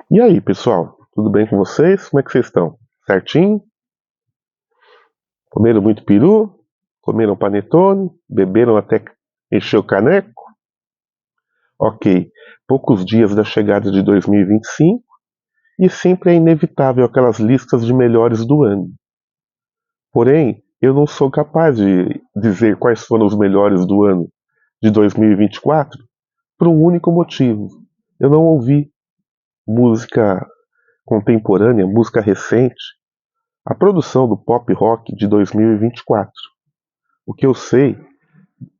E aí, pessoal? Tudo bem com vocês? Como é que vocês estão? Certinho? Comeram muito peru? Comeram panetone? Beberam até encher o caneco? Ok, poucos dias da chegada de 2025 e sempre é inevitável aquelas listas de melhores do ano. Porém, eu não sou capaz de dizer quais foram os melhores do ano de 2024 por um único motivo. Eu não ouvi música contemporânea, música recente, a produção do pop rock de 2024. O que eu sei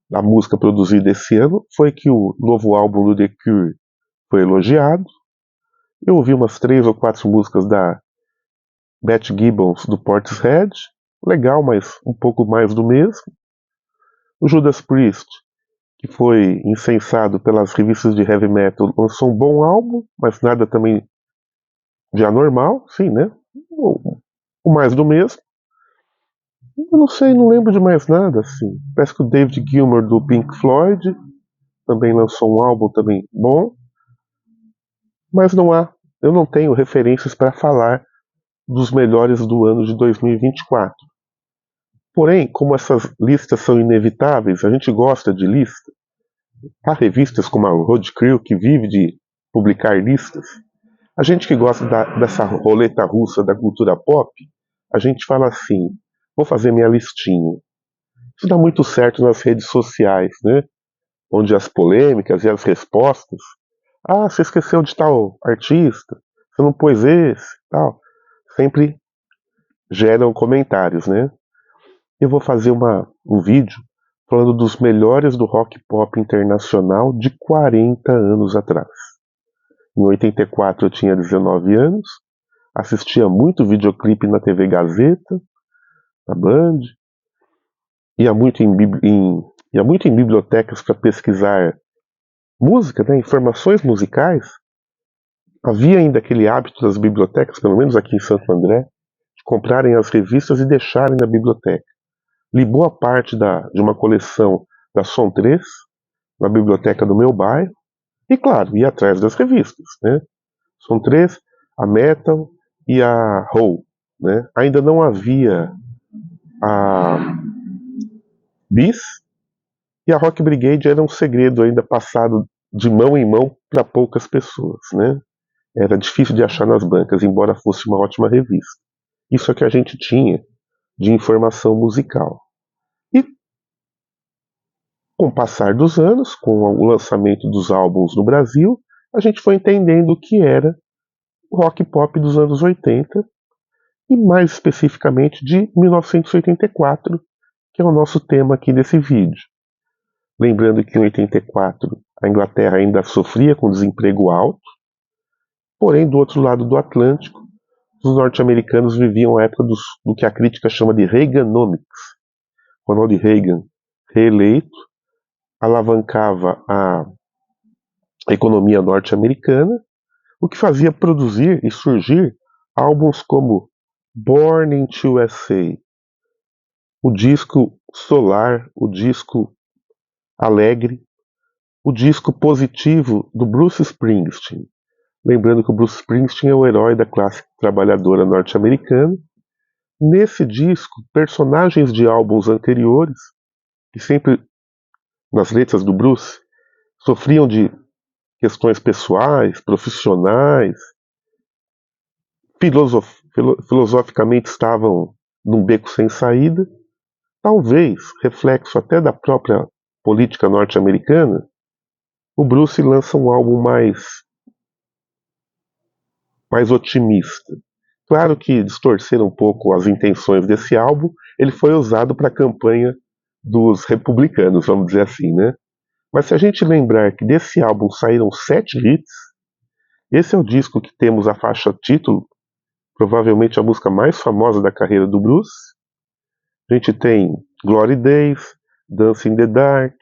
da música produzida esse ano foi que o novo álbum do The Cure foi elogiado. Eu ouvi umas 3 ou 4 músicas da Beth Gibbons do Portishead. Legal, mas um pouco mais do mesmo. O Judas Priest, que foi incensado pelas revistas de heavy metal, lançou um bom álbum, mas nada também de anormal, sim, né? O mais do mesmo. Eu não sei, não lembro de mais nada, assim. Parece que o David Gilmour do Pink Floyd também lançou um álbum também bom, mas eu não tenho referências para falar dos melhores do ano de 2024. Porém, como essas listas são inevitáveis, a gente gosta de lista. Há revistas como a Road Crew que vive de publicar listas. A gente que gosta dessa roleta russa da cultura pop, a gente fala assim: vou fazer minha listinha. Isso dá muito certo nas redes sociais, né? Onde as polêmicas e as respostas. Ah, você esqueceu de tal artista, você não pôs esse, tal. Sempre geram comentários, né? Eu vou fazer um vídeo falando dos melhores do rock pop internacional de 40 anos atrás. Em 84 eu tinha 19 anos, assistia muito videoclipe na TV Gazeta, na Band, ia muito ia muito em bibliotecas para pesquisar música, né, informações musicais. Havia ainda aquele hábito das bibliotecas, pelo menos aqui em Santo André, de comprarem as revistas e deixarem na biblioteca. Li boa parte de uma coleção da Som 3 na biblioteca do meu bairro e, claro, ia atrás das revistas, né? Som 3, a Metal e a Roll, né? Ainda não havia a Bis e a Rock Brigade era um segredo ainda passado de mão em mão para poucas pessoas, né? Era difícil de achar nas bancas, embora fosse uma ótima revista. Isso é que a gente tinha de informação musical. E com o passar dos anos, com o lançamento dos álbuns no Brasil, a gente foi entendendo o que era o rock pop dos anos 80 e mais especificamente de 1984, que é o nosso tema aqui desse vídeo. Lembrando que em 84 a Inglaterra ainda sofria com desemprego alto, porém do outro lado do Atlântico, os norte-americanos viviam a época do que a crítica chama de Reaganomics. Ronald Reagan, reeleito, alavancava a economia norte-americana, o que fazia produzir e surgir álbuns como Born in USA, o disco solar, o disco alegre, o disco positivo do Bruce Springsteen. Lembrando que o Bruce Springsteen é o herói da classe trabalhadora norte-americana. Nesse disco, personagens de álbuns anteriores, que sempre nas letras do Bruce sofriam de questões pessoais, profissionais, filosoficamente estavam num beco sem saída, talvez reflexo até da própria política norte-americana. O Bruce lança um álbum mais otimista. Claro que distorceram um pouco as intenções desse álbum, ele foi usado para a campanha dos republicanos, vamos dizer assim, né? Mas se a gente lembrar que desse álbum saíram 7 hits, esse é o disco que temos a faixa título, provavelmente a música mais famosa da carreira do Bruce. A gente tem Glory Days, Dance in the Dark,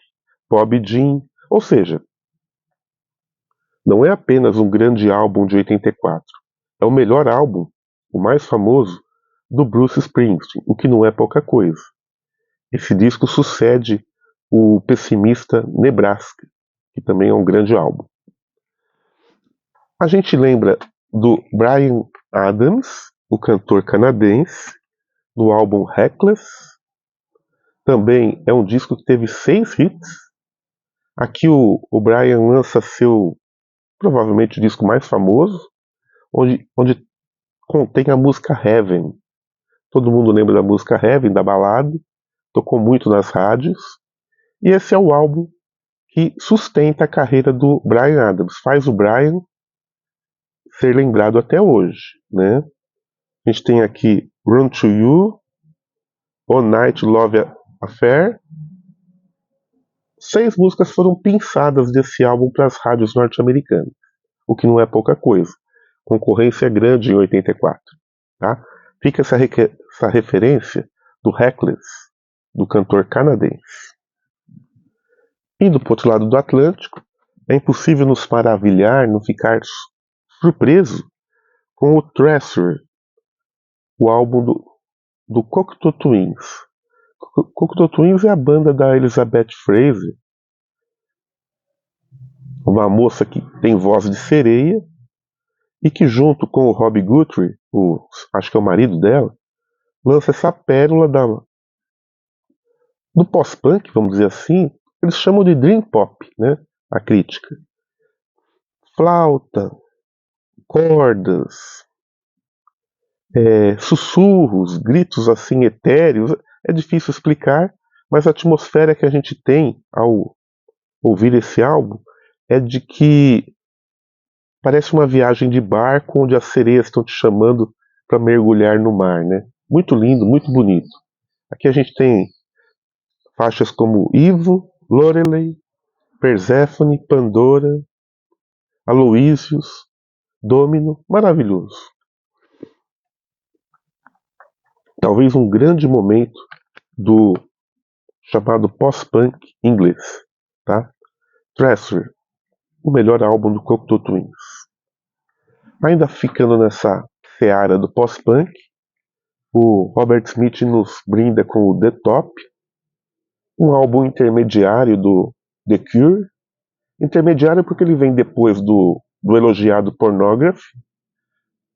Bobby Jean, ou seja, não é apenas um grande álbum de 84, é o melhor álbum, o mais famoso, do Bruce Springsteen, o que não é pouca coisa. Esse disco sucede o pessimista Nebraska, que também é um grande álbum. A gente lembra do Bryan Adams, o cantor canadense, no álbum Reckless. Também é um disco que teve 6 hits. Aqui o Bryan lança seu, provavelmente, o disco mais famoso, onde contém a música Heaven. Todo mundo lembra da música Heaven, da balada, tocou muito nas rádios. E esse é o álbum que sustenta a carreira do Bryan Adams, faz o Bryan ser lembrado até hoje, né? A gente tem aqui Run to You, All Night Love Affair. 6 músicas foram pinçadas desse álbum para as rádios norte-americanas, o que não é pouca coisa. Concorrência grande em 84. Tá? Fica essa referência do Reckless, do cantor canadense. Indo para o outro lado do Atlântico, é impossível nos maravilhar, não ficar surpreso com o Treasure, o álbum do Cocteau Twins. Cocteau Twins é a banda da Elizabeth Fraser, uma moça que tem voz de sereia e que, junto com o Rob Guthrie, acho que é o marido dela, lança essa pérola do pós-punk, vamos dizer assim. Eles chamam de dream pop, né? A crítica. Flauta, cordas, sussurros, gritos assim etéreos. É difícil explicar, mas a atmosfera que a gente tem ao ouvir esse álbum é de que parece uma viagem de barco onde as sereias estão te chamando para mergulhar no mar, né? Muito lindo, muito bonito. Aqui a gente tem faixas como Ivo, Lorelei, Perséfone, Pandora, Aloysius, Domino, maravilhoso. Talvez um grande momento do chamado pós-punk inglês, tá? Treasure, o melhor álbum do Cocteau Twins. Ainda ficando nessa seara do pós-punk, o Robert Smith nos brinda com o The Top, um álbum intermediário do The Cure. Intermediário porque ele vem depois do elogiado Pornography,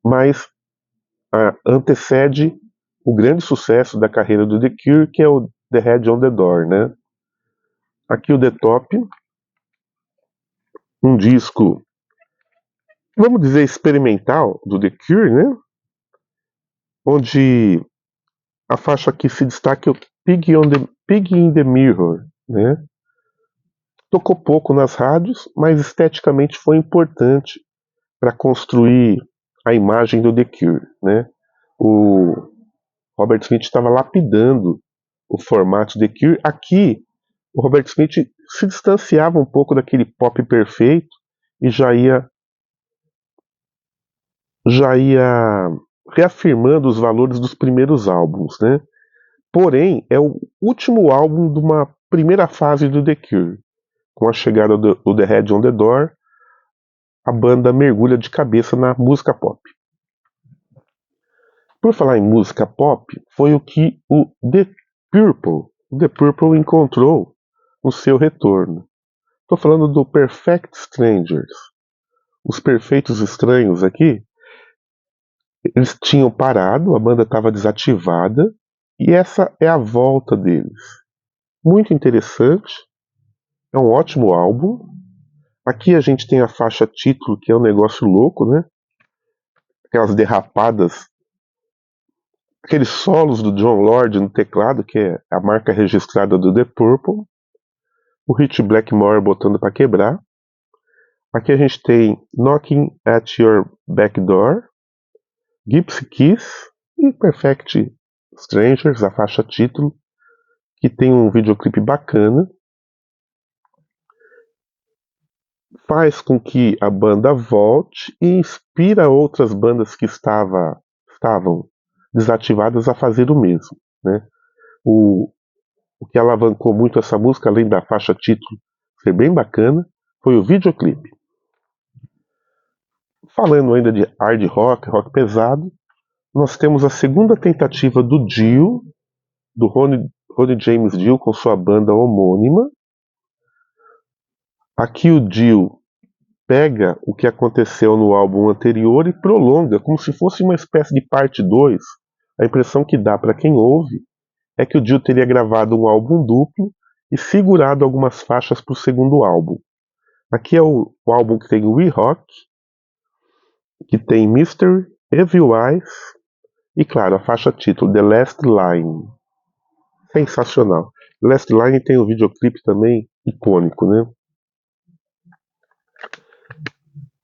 mas antecede o grande sucesso da carreira do The Cure, que é o The Head on the Door, né? Aqui o The Top, um disco, vamos dizer, experimental do The Cure, né? Onde a faixa que se destaca é o Pig in the Mirror, né? Tocou pouco nas rádios, mas esteticamente foi importante para construir a imagem do The Cure, né? O Robert Smith estava lapidando o formato The Cure. Aqui, o Robert Smith se distanciava um pouco daquele pop perfeito e já ia reafirmando os valores dos primeiros álbuns, né? Porém, é o último álbum de uma primeira fase do The Cure. Com a chegada do The Head on the Door, a banda mergulha de cabeça na música pop. Por falar em música pop, foi o que o The Purple encontrou no seu retorno. Estou falando do Perfect Strangers. Os Perfeitos Estranhos aqui, eles tinham parado, a banda estava desativada, e essa é a volta deles. Muito interessante, é um ótimo álbum. Aqui a gente tem a faixa título, que é um negócio louco, né? Aquelas derrapadas, aqueles solos do John Lord no teclado, que é a marca registrada do The Purple. O Rich Blackmore botando para quebrar. Aqui a gente tem Knocking at Your Back Door, Gypsy Kiss e Perfect Strangers, a faixa título, que tem um videoclipe bacana. Faz com que a banda volte e inspira outras bandas que estavam desativadas a fazer o mesmo, né? O que alavancou muito essa música, além da faixa título ser bem bacana, foi o videoclipe. Falando ainda de hard rock, rock pesado, nós temos a segunda tentativa do Dio, do Ronnie James Dio, com sua banda homônima. Aqui o Dio pega o que aconteceu no álbum anterior e prolonga, como se fosse uma espécie de parte 2. A impressão que dá para quem ouve é que o Dio teria gravado um álbum duplo e segurado algumas faixas para o segundo álbum. Aqui é o álbum que tem We Rock, que tem Mystery, Evil Eyes e, claro, a faixa título The Last Line. Sensacional. The Last Line tem um videoclipe também icônico, né?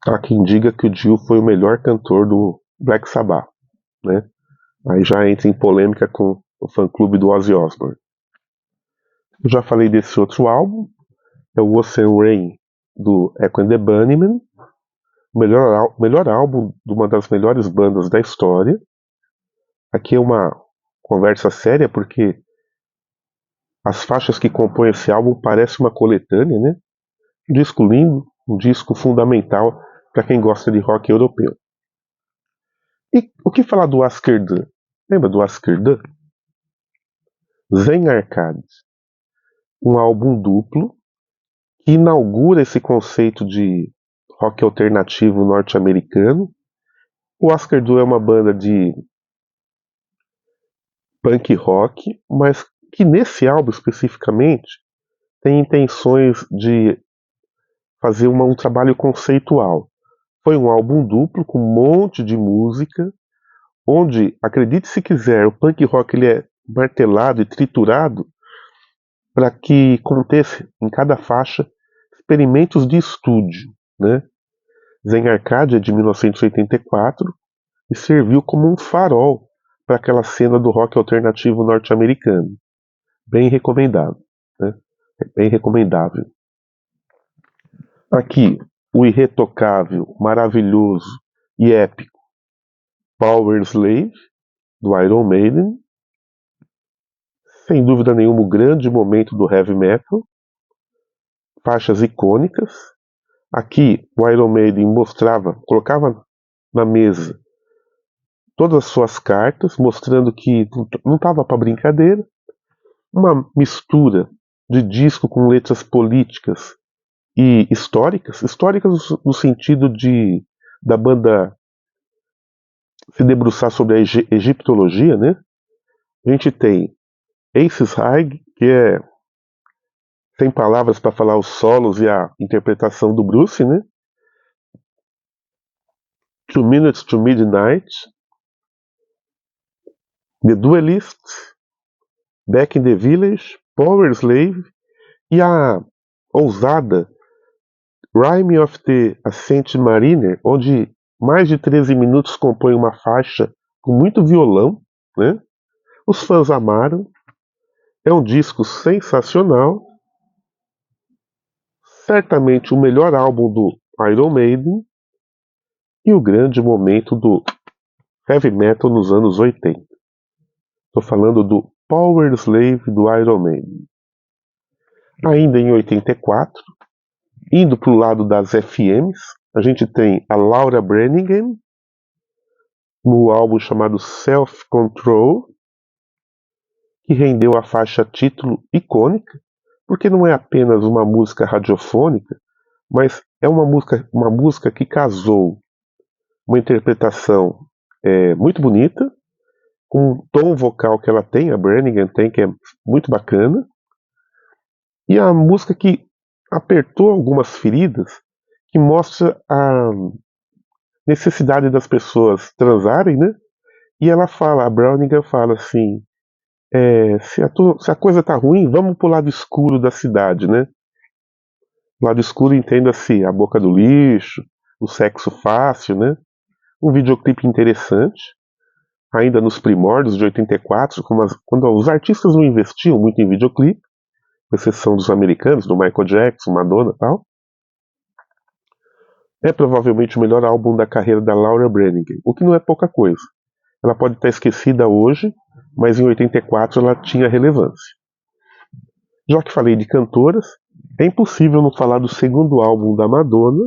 Há quem diga que o Dio foi o melhor cantor do Black Sabbath, né? Aí já entra em polêmica com o fã-clube do Ozzy Osbourne. Eu já falei desse outro álbum, é o Ocean Rain, do Echo and the Bunnymen, o melhor álbum de uma das melhores bandas da história. Aqui é uma conversa séria, porque as faixas que compõem esse álbum parecem uma coletânea, né? Um disco lindo, um disco fundamental para quem gosta de rock europeu. E o que falar do Askerdan? Lembra do Askerdan? Zen Arcade, um álbum duplo que inaugura esse conceito de rock alternativo norte-americano. O Askerdan é uma banda de punk rock, mas que nesse álbum especificamente tem intenções de fazer um trabalho conceitual. Foi um álbum duplo com um monte de música, onde, acredite se quiser, o punk rock ele é martelado e triturado para que contesse em cada faixa experimentos de estúdio, né? Zen Arcade é de 1984 e serviu como um farol para aquela cena do rock alternativo norte-americano. Bem recomendável, né? Bem recomendável. Aqui, o irretocável, maravilhoso e épico Power Slave, do Iron Maiden. Sem dúvida nenhuma, o grande momento do heavy metal. Faixas icônicas. Aqui, o Iron Maiden colocava na mesa todas as suas cartas, mostrando que não estava para brincadeira. Uma mistura de disco com letras políticas e históricas no sentido da banda se debruçar sobre a egiptologia, né? A gente tem Aces High, que é sem palavras para falar os solos e a interpretação do Bruce, né? 2 Minutes to Midnight, The Duelist, Back in the Village, Power Slave e a ousada Rime of the Ascent Mariner, onde mais de 13 minutos compõe uma faixa com muito violão, né? Os fãs amaram. É um disco sensacional. Certamente o melhor álbum do Iron Maiden e o grande momento do heavy metal nos anos 80. Estou falando do Power Slave do Iron Maiden. Ainda em 84, indo para o lado das FMs, a gente tem a Laura Branigan no álbum chamado Self Control, que rendeu a faixa título icônica, porque não é apenas uma música radiofônica, mas é uma música que casou uma interpretação muito bonita, com um tom vocal que ela tem, a Branigan tem, que é muito bacana, e a música que apertou algumas feridas, que mostra a necessidade das pessoas transarem, né? E ela fala, a Brownigan fala assim, se a coisa tá ruim, vamos pro lado escuro da cidade, né? O lado escuro entenda-se a boca do lixo, o sexo fácil, né? Um videoclipe interessante, ainda nos primórdios de 84, quando os artistas não investiam muito em videoclipe, com exceção dos americanos, do Michael Jackson, Madonna e tal. É provavelmente o melhor álbum da carreira da Laura Branigan, o que não é pouca coisa. Ela pode estar esquecida hoje, mas em 84 ela tinha relevância. Já que falei de cantoras, é impossível não falar do segundo álbum da Madonna.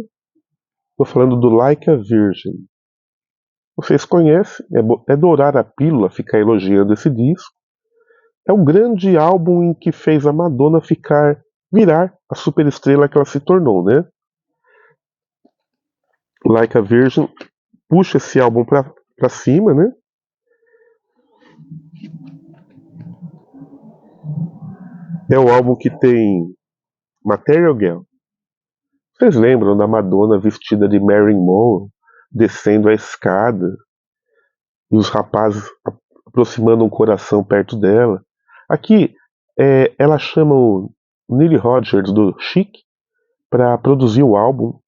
Estou falando do Like a Virgin. Vocês conhecem, é dourar a pílula ficar elogiando esse disco. É o grande álbum em que fez a Madonna virar a superestrela que ela se tornou, né? Like a Virgin puxa esse álbum pra cima, né? É o álbum que tem Material Girl. Vocês lembram da Madonna vestida de Marilyn Monroe, descendo a escada, e os rapazes aproximando um coração perto dela? Aqui, ela chama o Nile Rodgers do Chic para produzir o álbum,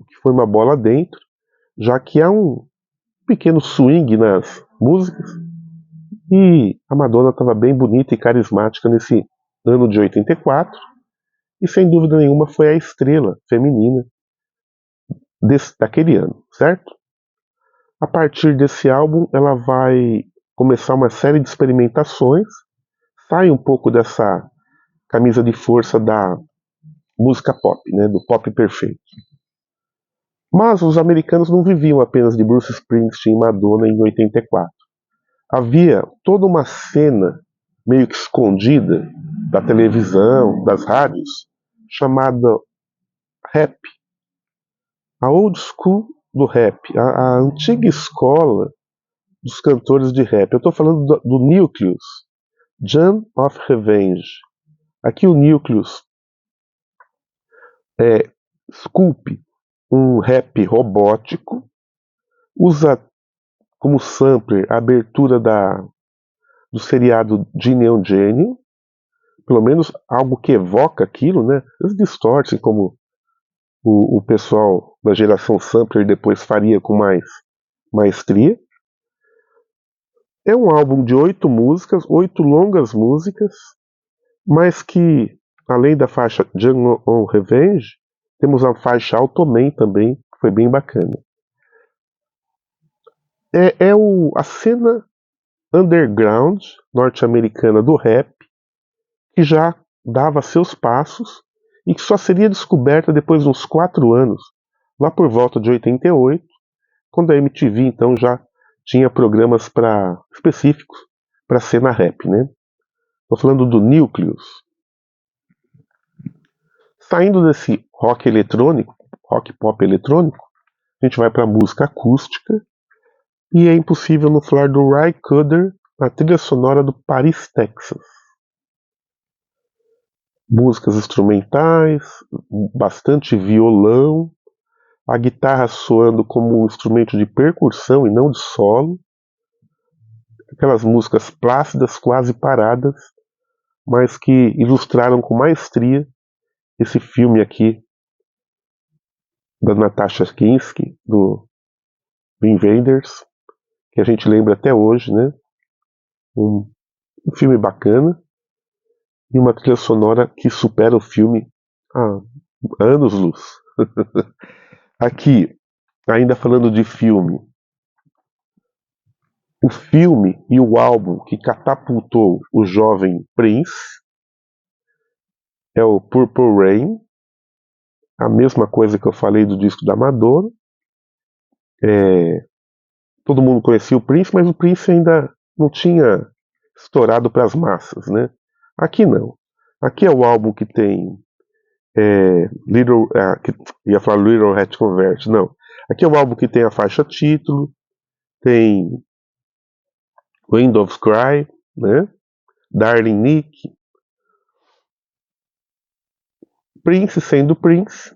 que foi uma bola dentro, já que há um pequeno swing nas músicas, e a Madonna estava bem bonita e carismática nesse ano de 84, e sem dúvida nenhuma foi a estrela feminina daquele ano, certo? A partir desse álbum, ela vai começar uma série de experimentações, sai um pouco dessa camisa de força da música pop, né, do pop perfeito. Mas os americanos não viviam apenas de Bruce Springsteen e Madonna em 84. Havia toda uma cena meio que escondida da televisão, das rádios, chamada rap. A old school do rap, a antiga escola dos cantores de rap. Eu estou falando do Nucleus, Jam of Revenge. Aqui o Nucleus esculpe um rap robótico, usa como sampler a abertura do seriado de Neon Genie, pelo menos algo que evoca aquilo, né? Eles distorcem como o pessoal da geração sampler depois faria com mais maestria. É um álbum de 8 músicas, 8 longas músicas, mas que, além da faixa Jam on Revenge, temos a faixa Automan também, que foi bem bacana. A cena underground norte-americana do rap, que já dava seus passos e que só seria descoberta depois de uns 4 anos, lá por volta de 88, quando a MTV então já tinha programas específicos para a cena rap, né? Estou falando do Nucleus. Saindo desse rock eletrônico, rock pop eletrônico, a gente vai para a música acústica, e é impossível não falar do Ry Cooder na trilha sonora do Paris, Texas. Músicas instrumentais, bastante violão, a guitarra soando como um instrumento de percussão e não de solo, aquelas músicas plácidas, quase paradas, mas que ilustraram com maestria esse filme aqui da Natasha Kinski, do Invaders, que a gente lembra até hoje, né? Um filme bacana e uma trilha sonora que supera o filme há anos-luz. Aqui, ainda falando de filme, o filme e o álbum que catapultou o jovem Prince é o Purple Rain, a mesma coisa que eu falei do disco da Madonna. Todo mundo conhecia o Prince, mas o Prince ainda não tinha estourado para as massas, né? Aqui não. Aqui é o álbum que tem ia falar Little Hat Convert, não. Aqui é o álbum que tem a faixa título, tem Windows Cry, né? Darling Nick, Prince sendo Prince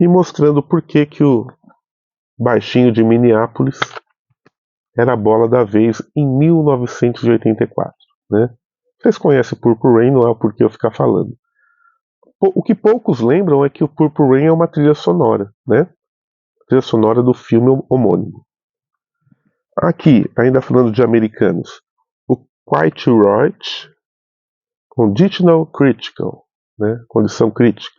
e mostrando por que o baixinho de Minneapolis era a bola da vez em 1984, né? Vocês conhecem Purple Rain, não é o porquê eu ficar falando. O que poucos lembram é que o Purple Rain é uma trilha sonora, né? Trilha sonora do filme homônimo. Aqui, ainda falando de americanos, o Quiet Right, Conditional Critical, né? Condição crítica.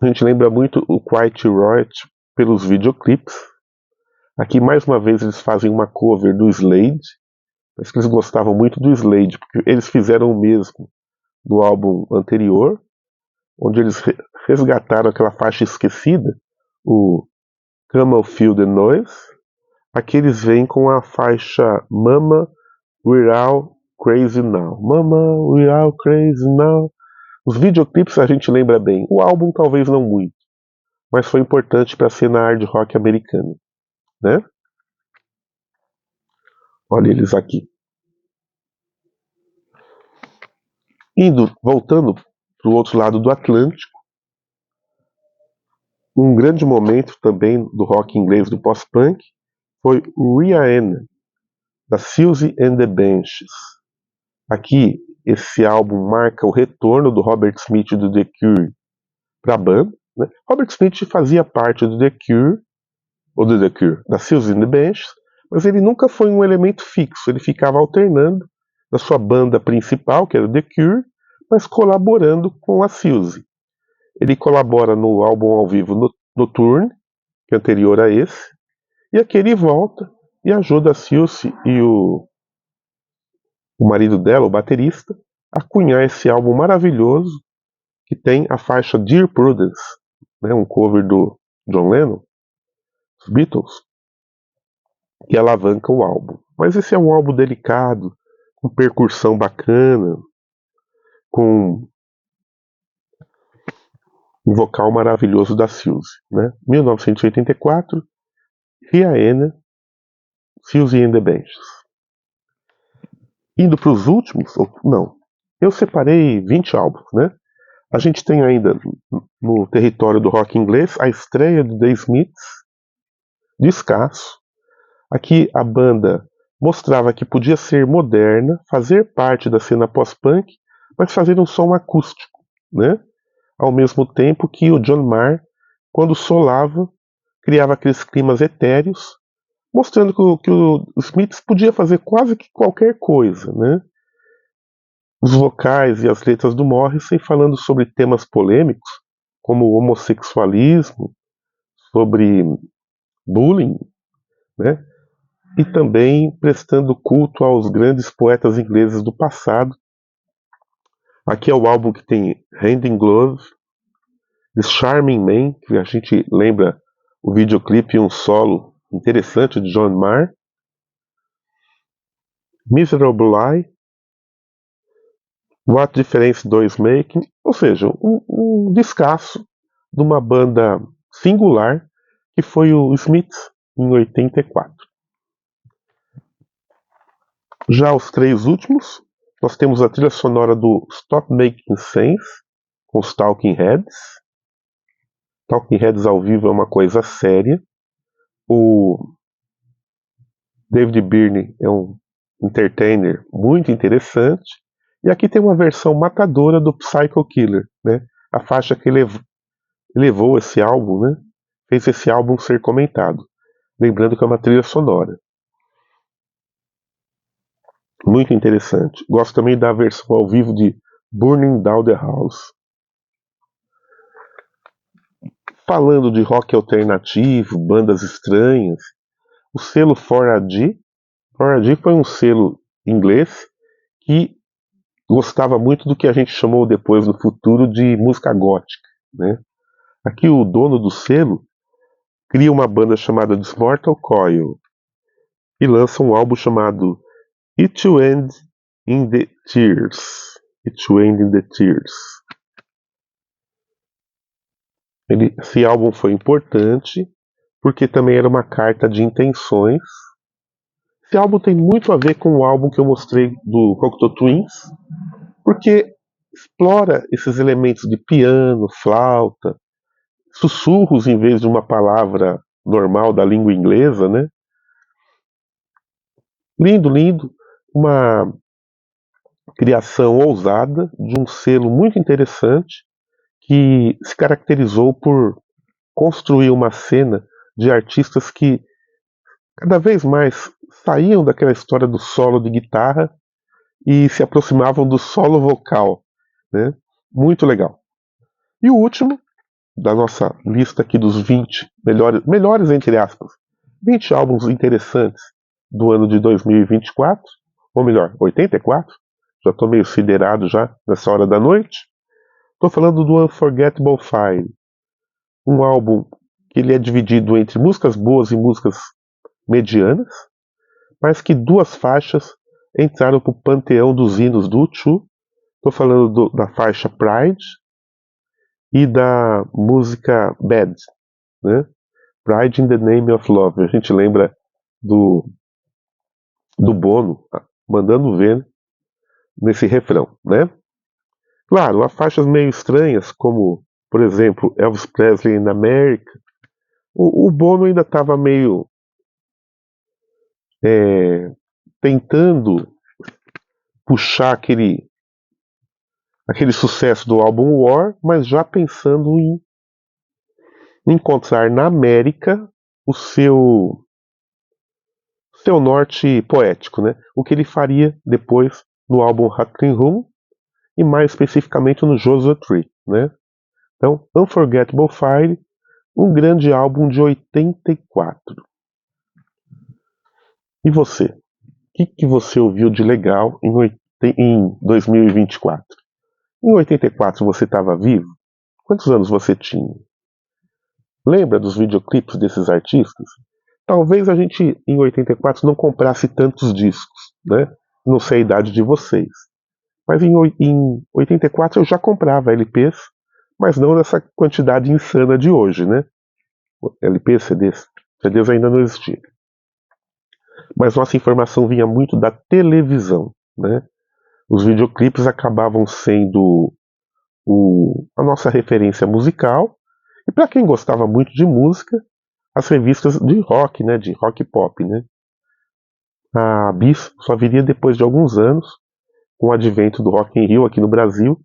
A gente lembra muito o Quiet Right pelos videoclipes. Aqui, mais uma vez, eles fazem uma cover do Slade. Parece que eles gostavam muito do Slade, porque eles fizeram o mesmo no álbum anterior, onde eles resgataram aquela faixa esquecida, o Camel Feel the Noise. Aqui eles vêm com a faixa Mama, We're All Crazy Now. Mama, We're All Crazy Now. Os videoclipes a gente lembra bem. O álbum talvez não muito. mas foi importante para a cena hard rock americana, né? Olha eles aqui. Voltando para o outro lado do Atlântico, um grande momento também do rock inglês do pós-punk foi o Rihanna, da Siouxsie and the Banshees. Aqui, esse álbum marca o retorno do Robert Smith do The Cure para a banda. Né? Robert Smith fazia parte do The Cure, da Siouxsie and the Banshees, mas ele nunca foi um elemento fixo, ele ficava alternando da sua banda principal, que era o The Cure, mas colaborando com a Siouxsie. Ele colabora no álbum ao vivo Nocturne, que é anterior a esse, e aqui ele volta e ajuda a Siouxsie e o marido dela, o baterista, a cunhar esse álbum maravilhoso que tem a faixa Dear Prudence, né, um cover do John Lennon, dos Beatles, que alavanca o álbum. Mas esse é um álbum delicado, com percussão bacana, com um vocal maravilhoso da Siouxsie. Né? 1984, Rihanna, Siouxsie and the Banshees. Indo para os últimos, não, eu separei 20 álbuns, né? A gente tem ainda no território do rock inglês a estreia do The Smiths, descasso. Aqui a banda mostrava que podia ser moderna, fazer parte da cena pós-punk, mas fazer um som acústico, né? Ao mesmo tempo que o John Marr, quando solava, criava aqueles climas etéreos, mostrando que o Smiths podia fazer quase que qualquer coisa, né? Os vocais e as letras do Morrissey falando sobre temas polêmicos, como o homossexualismo, sobre bullying, né? E também prestando culto aos grandes poetas ingleses do passado. Aqui é o álbum que tem Hand in Glove, The Charming Man, que a gente lembra o videoclipe e um solo interessante de John Marr, Miserable Lie, What Difference Does Making, ou seja, um descasso de uma banda singular que foi o Smiths em 84. Já os três últimos, nós temos a trilha sonora do Stop Making Sense com os Talking Heads. Talking Heads ao vivo é uma coisa séria. O David Byrne é um entertainer muito interessante. E aqui tem uma versão matadora do Psycho Killer, né? A faixa que levou esse álbum, né? Fez esse álbum ser comentado. Lembrando que é uma trilha sonora. Muito interessante. Gosto também da versão ao vivo de Burning Down the House. Falando de rock alternativo, bandas estranhas, o selo 4AD foi um selo inglês que gostava muito do que a gente chamou depois no futuro de música gótica, né? Aqui o dono do selo cria uma banda chamada Mortal Coil e lança um álbum chamado It to End in the Tears. It to End in the Tears. Esse álbum foi importante porque também era uma carta de intenções. Esse álbum tem muito a ver com o álbum que eu mostrei do Cocteau Twins, porque explora esses elementos de piano, flauta, sussurros em vez de uma palavra normal da língua inglesa, né? Lindo, lindo. Uma criação ousada de um selo muito interessante que se caracterizou por construir uma cena de artistas que cada vez mais saíam daquela história do solo de guitarra e se aproximavam do solo vocal, né? Muito legal. E o último da nossa lista aqui dos 20 melhores entre aspas, 20 álbuns interessantes do ano de 2024, ou melhor, 84, já estou meio siderado já nessa hora da noite. Estou falando do Unforgettable Fire, um álbum que ele é dividido entre músicas boas e músicas medianas, mas que duas faixas entraram para o panteão dos hinos do U2. Estou falando da faixa Pride e da música Bad, né? Pride in the Name of Love. A gente lembra do Bono mandando ver nesse refrão, né? Claro, há faixas meio estranhas, como, por exemplo, Elvis Presley in America. O Bono ainda estava meio tentando puxar aquele sucesso do álbum War, mas já pensando em encontrar na América o seu norte poético, né? O que ele faria depois no álbum Hacking Room e mais especificamente no Joshua Tree, né? Então, Unforgettable Fire, um grande álbum de 84. E você? O que você ouviu de legal em 2024? Em 84 você estava vivo? Quantos anos você tinha? Lembra dos videoclipes desses artistas? Talvez a gente em 84 não comprasse tantos discos, né? Não sei a idade de vocês. Mas em 84 eu já comprava LPs, mas não nessa quantidade insana de hoje, né? LPs, CDs. CDs ainda não existiam. Mas nossa informação vinha muito da televisão, né? Os videoclipes acabavam sendo a nossa referência musical. E para quem gostava muito de música, as revistas de rock, né? De rock pop, né? A Bis só viria depois de alguns anos, com o advento do Rock in Rio aqui no Brasil.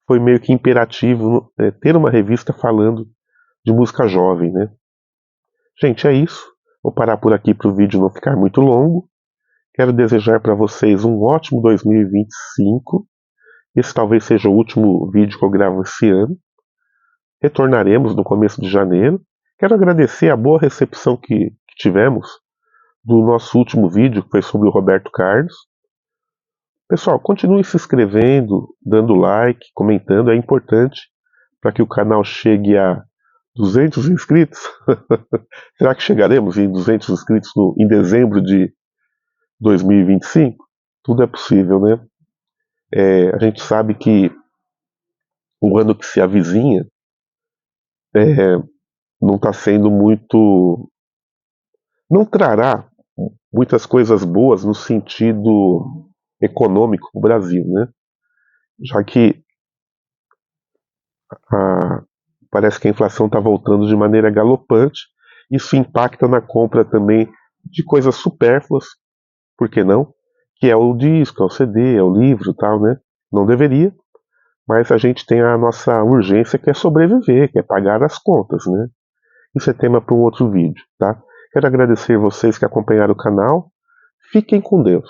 Foi meio que imperativo ter uma revista falando de música jovem, né? Gente, é isso. Vou parar por aqui para o vídeo não ficar muito longo. Quero desejar para vocês um ótimo 2025. Esse talvez seja o último vídeo que eu gravo esse ano. Retornaremos no começo de janeiro. Quero agradecer a boa recepção que tivemos do nosso último vídeo, que foi sobre o Roberto Carlos. Pessoal, continue se inscrevendo, dando like, comentando, é importante para que o canal chegue a 200 inscritos. Será que chegaremos em 200 inscritos em dezembro de 2025? Tudo é possível, né? A gente sabe que o ano que se avizinha não está sendo muito. Não trará muitas coisas boas no sentido econômico do Brasil, né? Já que parece que a inflação está voltando de maneira galopante, isso impacta na compra também de coisas supérfluas, por que não? Que é o disco, é o CD, é o livro, tal, né? Não deveria, mas a gente tem a nossa urgência que é sobreviver, que é pagar as contas, né? Isso é tema para um outro vídeo, tá? Quero agradecer vocês que acompanharam o canal. Fiquem com Deus.